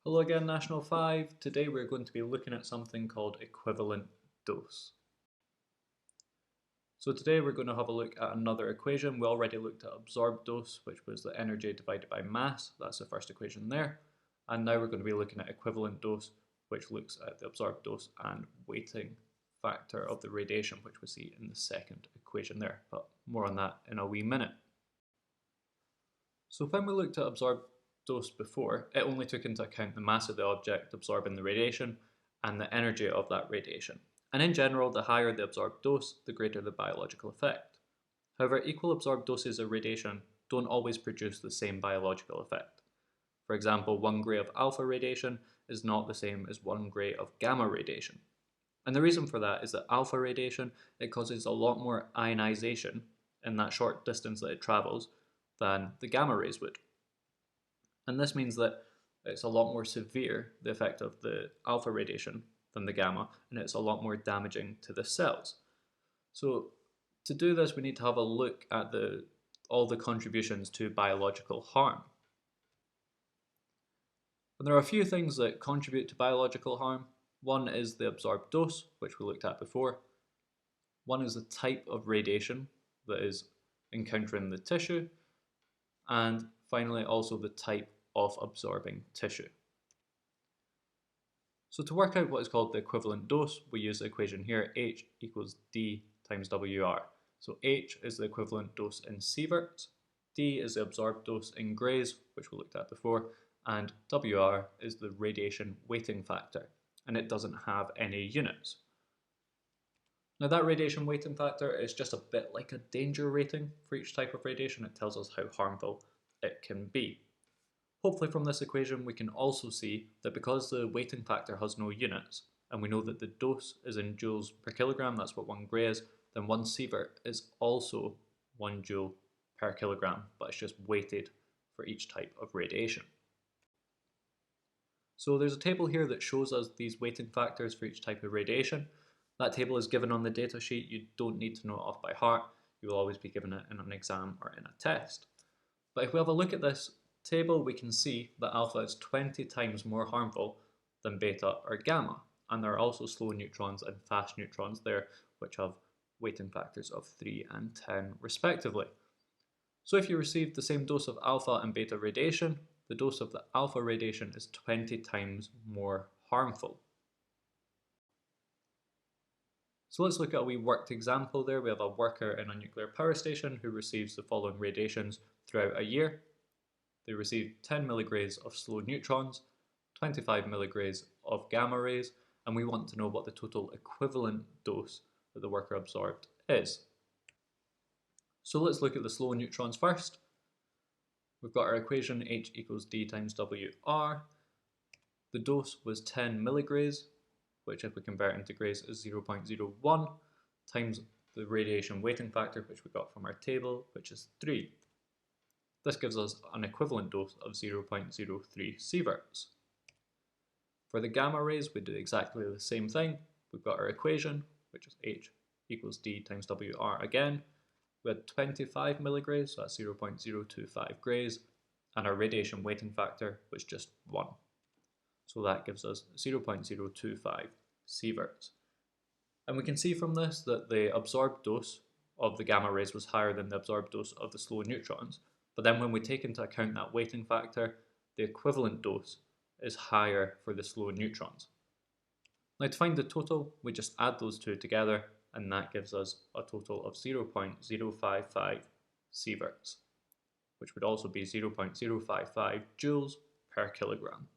Hello again, National 5. Today we're going to be looking at something called equivalent dose. So today we're going to have a look at another equation. We already looked at absorbed dose, which was the energy divided by mass. That's the first equation there. And now we're going to be looking at equivalent dose, which looks at the absorbed dose and weighting factor of the radiation, which we see in the second equation there. But more on that in a wee minute. So when we looked at absorbed dose before, it only took into account the mass of the object absorbing the radiation and the energy of that radiation. And in general, the higher the absorbed dose, the greater the biological effect. However, equal absorbed doses of radiation don't always produce the same biological effect. For example, 1 gray of alpha radiation is not the same as 1 gray of gamma radiation. And the reason for that is that alpha radiation, it causes a lot more ionization in that short distance that it travels than the gamma rays would. And this means that it's a lot more severe, the effect of the alpha radiation, than the gamma, and it's a lot more damaging to the cells. So to do this, we need to have a look at all the contributions to biological harm. And there are a few things that contribute to biological harm. One is the absorbed dose, which we looked at before. One is the type of radiation that is encountering the tissue. And finally, also the type of absorbing tissue. So to work out what is called the equivalent dose, we use the equation here, H equals D times WR. So H is the equivalent dose in sieverts, D is the absorbed dose in grays, which we looked at before, and WR is the radiation weighting factor, and it doesn't have any units. Now that radiation weighting factor is just a bit like a danger rating for each type of radiation. It tells us how harmful it can be. Hopefully from this equation we can also see that because the weighting factor has no units, and we know that the dose is in joules per kilogram, that's what 1 gray is, then 1 sievert is also 1 joule per kilogram, but it's just weighted for each type of radiation. So there's a table here that shows us these weighting factors for each type of radiation. That table is given on the datasheet. You don't need to know it off by heart. You will always be given it in an exam or in a test. But if we have a look at this table, we can see that alpha is 20 times more harmful than beta or gamma. And there are also slow neutrons and fast neutrons there, which have weighting factors of 3 and 10 respectively. So if you receive the same dose of alpha and beta radiation, the dose of the alpha radiation is 20 times more harmful. So let's look at a wee worked example there. We have a worker in a nuclear power station who receives the following radiations throughout a year. They receive 10 milligrays of slow neutrons, 25 milligrays of gamma rays, and we want to know what the total equivalent dose that the worker absorbed is. So let's look at the slow neutrons first. We've got our equation H equals D times WR. The dose was 10 milligrays, which if we convert into grays is 0.01, times the radiation weighting factor, which we got from our table, which is 3. This gives us an equivalent dose of 0.03 sieverts. For the gamma rays, we do exactly the same thing. We've got our equation, which is H equals D times WR again. We had 25 milligrays, so that's 0.025 grays, and our radiation weighting factor was just 1. So that gives us 0.025 sieverts. And we can see from this that the absorbed dose of the gamma rays was higher than the absorbed dose of the slow neutrons. But then when we take into account that weighting factor, the equivalent dose is higher for the slow neutrons. Now to find the total, we just add those two together, and that gives us a total of 0.055 sieverts, which would also be 0.055 joules per kilogram.